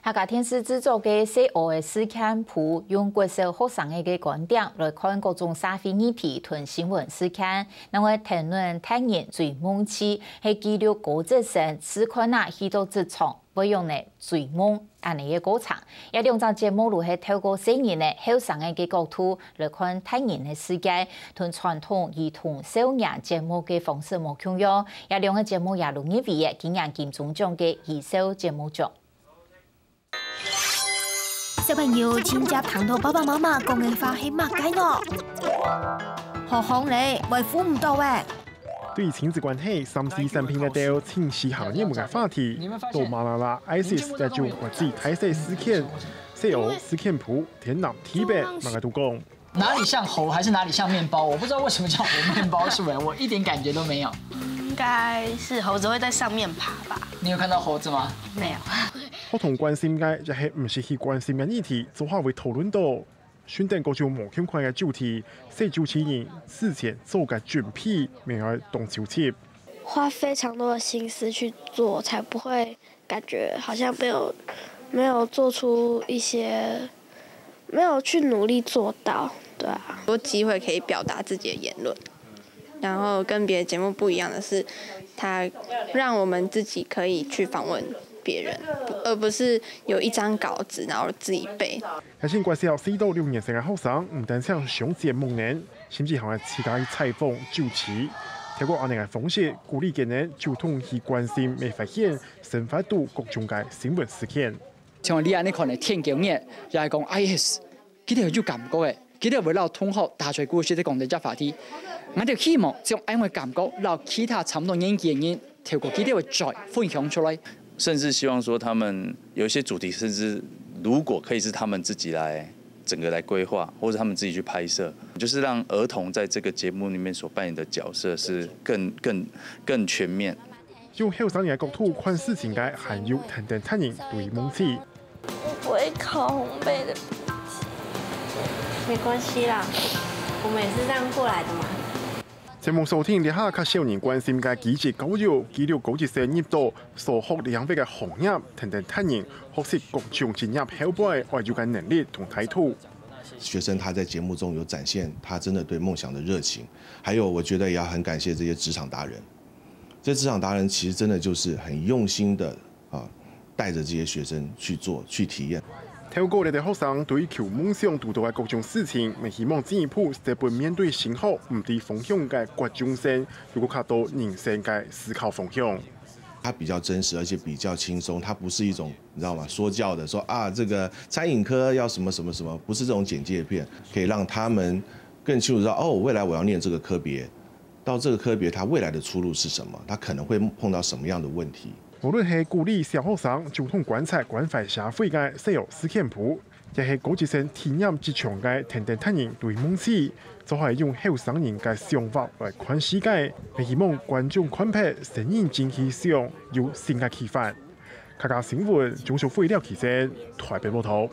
客家电视制作嘅小学嘅试看谱，用国小学生嘅观点来看各种社会议题同新闻事件，那么谈论太阳最梦期，系记录高质性试看啊许多职场，不用呢追梦安尼嘅过程。也两张节目如系透过4年嘅后生嘅角度来看太阳嘅世界，同传统儿童少年节目嘅方式无共样。也两个节目也容易为嘅今年金钟奖嘅儿少节目奖。 小朋友，请接糖到爸爸妈妈讲嘅话係乜解呢？何況你維護唔到誒？對親子關係、三 C 產品嘅調，清晰行業嘅話題，到馬拉拉 ISIS 在就國際台式試看、西歐試看譜、天南 T8，馬個都講。哪裡像猴還是哪裡像麵包？我不知道為什麼叫猴面包樹，我一點感覺都沒有。應該是猴子會在上面爬吧？你有看到猴子嗎？沒有。學童關心嘅，亦係唔是去關心嘅議題，做下會討論到。選定各種無相關嘅主題，497年事前做嘅準備，未來動手切。花非常多的心思去做，才不會感覺好像沒有做出一些，沒有去努力做到，對啊。多機會可以表達自己的言論，然後跟別的節目不一樣的是，它讓我們自己可以去訪問別人，而不是有一張稿子然後自己背。係先關小4到6年生嘅學生，唔單止上節目呢，甚至還係其他採訪主持。透過安尼嘅方式，鼓勵佢哋主動去關心、未發現、深化度各種嘅新聞事件。像你安尼看嘅天橋嘢，又係講 IS， 佢哋有感覺嘅，佢哋為咗通學大學故事啲講呢隻話題，我哋希望將安嘅感覺，讓其他差唔多年紀嘅人透過佢哋會再分享出來。 甚至希望說，他們有一些主題，甚至如果可以是他們自己來整個來規劃，或者他們自己去拍攝，就是讓兒童在這個節目裡面所扮演的角色是更全面。用後生人嘅角度看事情嘅含有淡淡thanh型對夢氣。我不會烤烘焙的筆記，沒關係啦，我們也是這樣過來的嘛。 節目收聽，你下較少年關心嘅記者教育，記錄高級生入到所學兩位嘅行業，淡淡thanh型，學識各種專業後輩外語嘅能力同態度。學生他在節目中有展現他真的對夢想的熱情，還有我覺得也要很感謝這些職場達人。這職場達人其實真的就是很用心的帶着這些學生去做去體驗。 透過你哋學生對求夢想讀到嘅各種事情，咪希望進一步這本面對新學唔地方向嘅國中生，如果看到人生嘅思考方向。它比較真實，而且比較輕鬆，它不是一種你知道嗎？說教的，說啊，這個餐飲科要什麼什麼什麼，不是這種簡介片，可以讓他們更清楚知道哦，未來我要念這個科別，到這個科別，它未來的出路是什麼？它可能會碰到什麼樣的問題？ 無論係鼓勵小學生主動觀察關懷社會嘅西遊試看譜，亦係高級生體驗職場嘅淡淡thanh型對夢氣，就係用後生人嘅想法來看世界，希望觀眾看拍成人真氣象，有新嘅啟發。客家新聞鍾淑慧廖啟正台北報道。